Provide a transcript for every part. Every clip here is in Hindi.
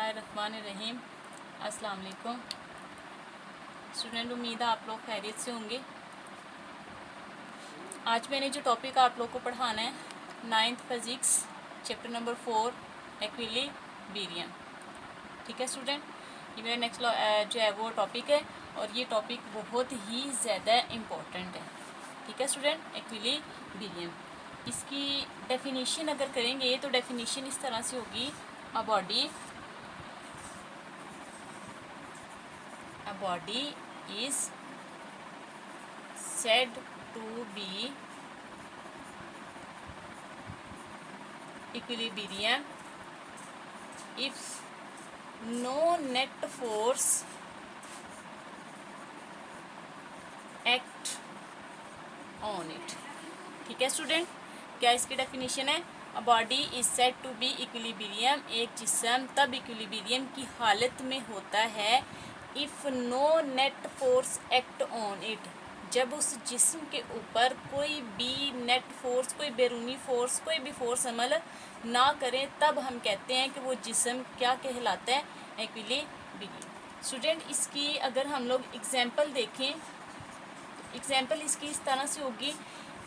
बिस्मिल्लाहिर्रहमानिर्रहीम। अस्सलाम वालेकुम स्टूडेंट, उम्मीद है आप लोग खैरियत से होंगे। आज मैंने जो टॉपिक आप लोग को पढ़ाना है 9th physics chapter number 4 equilibrium. ठीक है स्टूडेंट, ये मेरा नेक्स्ट जो है वो टॉपिक है और ये टॉपिक बहुत ही ज़्यादा इम्पोर्टेंट है। ठीक है स्टूडेंट, इक्विलिब्रियम इसकी डेफिनेशन अगर करेंगे तो डेफिनेशन इस तरह से होगी, अ body is said to be equilibrium if no net force act on it। ठीक है स्टूडेंट, क्या इसकी डेफिनेशन है? A body is said to be equilibrium, एक जिस्म तब इक्विलिब्रियम की हालत में होता है if no net force act on it, जब उस जिस्म के ऊपर कोई भी नेट फोर्स, कोई बैरूनी फोर्स, कोई भी फोर्स अमल ना करें, तब हम कहते हैं कि वो जिस्म क्या कहलाता है? इक्विलिब्रियम। स्टूडेंट, इसकी अगर हम लोग एग्जांपल देखें, एग्जांपल इसकी इस तरह से होगी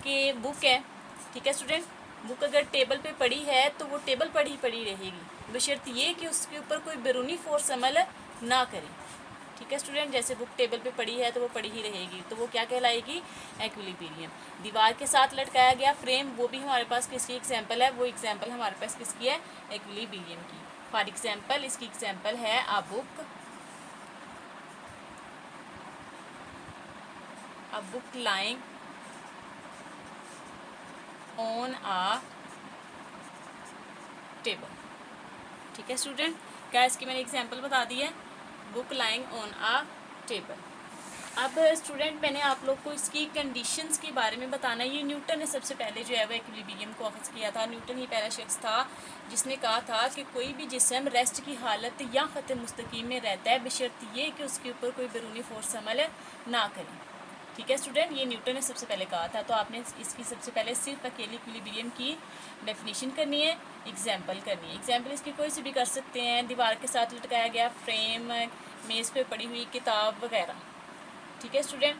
कि बुक है। ठीक है स्टूडेंट, बुक अगर टेबल पे पड़ी है तो वो टेबल पर ही पड़ी रहेगी, बशर्ते ये कि उसके ऊपर कोई बैरूनी फोर्स अमल ना करे। ठीक है स्टूडेंट, जैसे बुक टेबल पे पड़ी है तो वो पड़ी ही रहेगी, तो वो क्या कहलाएगी? इक्विलिब्रियम। दीवार के साथ लटकाया गया फ्रेम, वो भी हमारे पास किसकी एग्जांपल है? वो एग्जांपल हमारे पास किसकी है? इक्विलिब्रियम की। फॉर एग्जांपल इसकी एग्जांपल है a book lying on a table. ठीक है स्टूडेंट, क्या इसकी मैंने एग्जांपल बता दी है? Book lying on a table. अब स्टूडेंट, मैंने आप लोग को इसकी कंडीशंस के बारे में बताना है। ये न्यूटन ने सबसे पहले जो है वो इक्विलिब्रियम को अखज़ किया था। न्यूटन ही पहला शख्स था जिसने कहा था कि कोई भी जिस्म रेस्ट की हालत या ख़त मुस्तकीम में रहता है, बशर्ते ये कि उसके ऊपर कोई बैरूनी फोर्स अमल ना करे। ठीक है स्टूडेंट, ये न्यूटन ने सबसे पहले कहा था। तो आपने इसकी सबसे पहले सिर्फ अकेली इक्विलिब्रियम की डेफिनेशन करनी है, एग्जांपल करनी है। एग्जांपल इसकी कोई सी भी कर सकते हैं, दीवार के साथ लटकाया गया फ्रेम, मेज़ पे पड़ी हुई किताब वगैरह। ठीक है स्टूडेंट,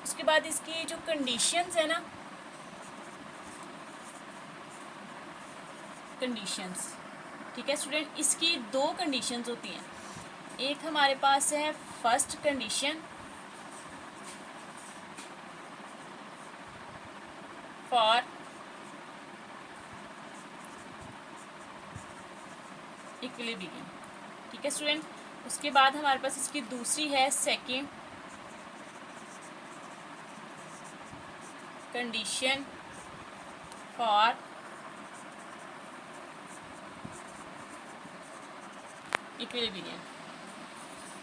उसके बाद इसकी जो कंडीशंस है ना, कंडीशंस। ठीक है स्टूडेंट, इसकी दो कंडीशंस होती हैं। एक हमारे पास है फर्स्ट कंडीशन फॉर इक्विलिब्रियम। ठीक है स्टूडेंट, उसके बाद हमारे पास इसकी दूसरी है सेकंड कंडीशन फॉर इक्विलिब्रियम।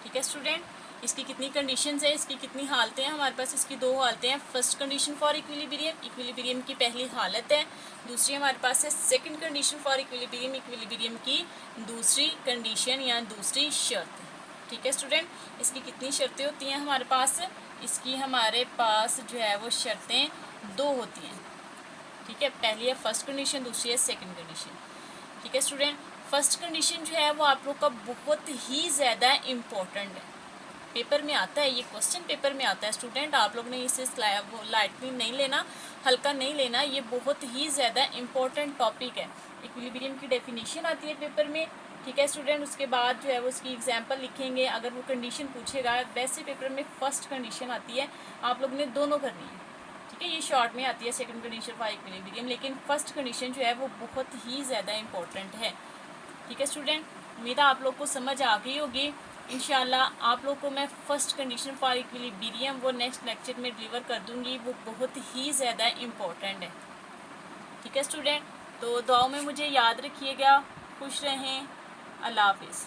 ठीक है स्टूडेंट, इसकी कितनी कंडीशंस है, इसकी कितनी हालतें हैं? हमारे पास इसकी दो हालतें हैं। First condition for equilibrium, equilibrium की पहली हालत है। दूसरी हमारे पास है second condition for equilibrium, equilibrium की दूसरी कंडीशन या दूसरी शर्त। ठीक है स्टूडेंट, इसकी कितनी शर्तें होती हैं हमारे पास? इसकी हमारे पास जो है वो शर्तें दो होती हैं। ठीक है, पहली है फर्स्ट कंडीशन, दूसरी है सेकंड कंडीशन। ठीक है स्टूडेंट, फर्स्ट कंडीशन जो है वो आप लोग का बहुत ही ज़्यादा इम्पोर्टेंट है, पेपर में आता है, ये क्वेश्चन पेपर में आता है स्टूडेंट। आप लोग ने इसे लाइटली नहीं लेना, हल्का नहीं लेना, ये बहुत ही ज़्यादा इम्पोर्टेंट टॉपिक है। इक्विलिब्रियम की डेफिनेशन आती है पेपर में। ठीक है स्टूडेंट, उसके बाद जो है वो उसकी एग्जांपल लिखेंगे। अगर वो कंडीशन पूछेगा, वैसे पेपर में फर्स्ट कंडीशन आती है, आप लोग ने दोनों करनी है। ठीक है, ये शॉर्ट में आती है सेकंड कंडीशन फॉर इक्विलिब्रियम, लेकिन फर्स्ट कंडीशन जो है वो बहुत ही ज़्यादा इम्पोर्टेंट है। ठीक है स्टूडेंट, उम्मीद है आप लोग को समझ आ गई होगी। इंशाल्लाह आप लोग को मैं फ़र्स्ट कंडीशन फॉर इक्विलिब्रियम वो नेक्स्ट लेक्चर में डिलीवर कर दूँगी, वो बहुत ही ज़्यादा इम्पोर्टेंट है। ठीक है स्टूडेंट, तो दुआओं में मुझे याद रखिएगा। खुश रहें, अल्लाह हाफिज़।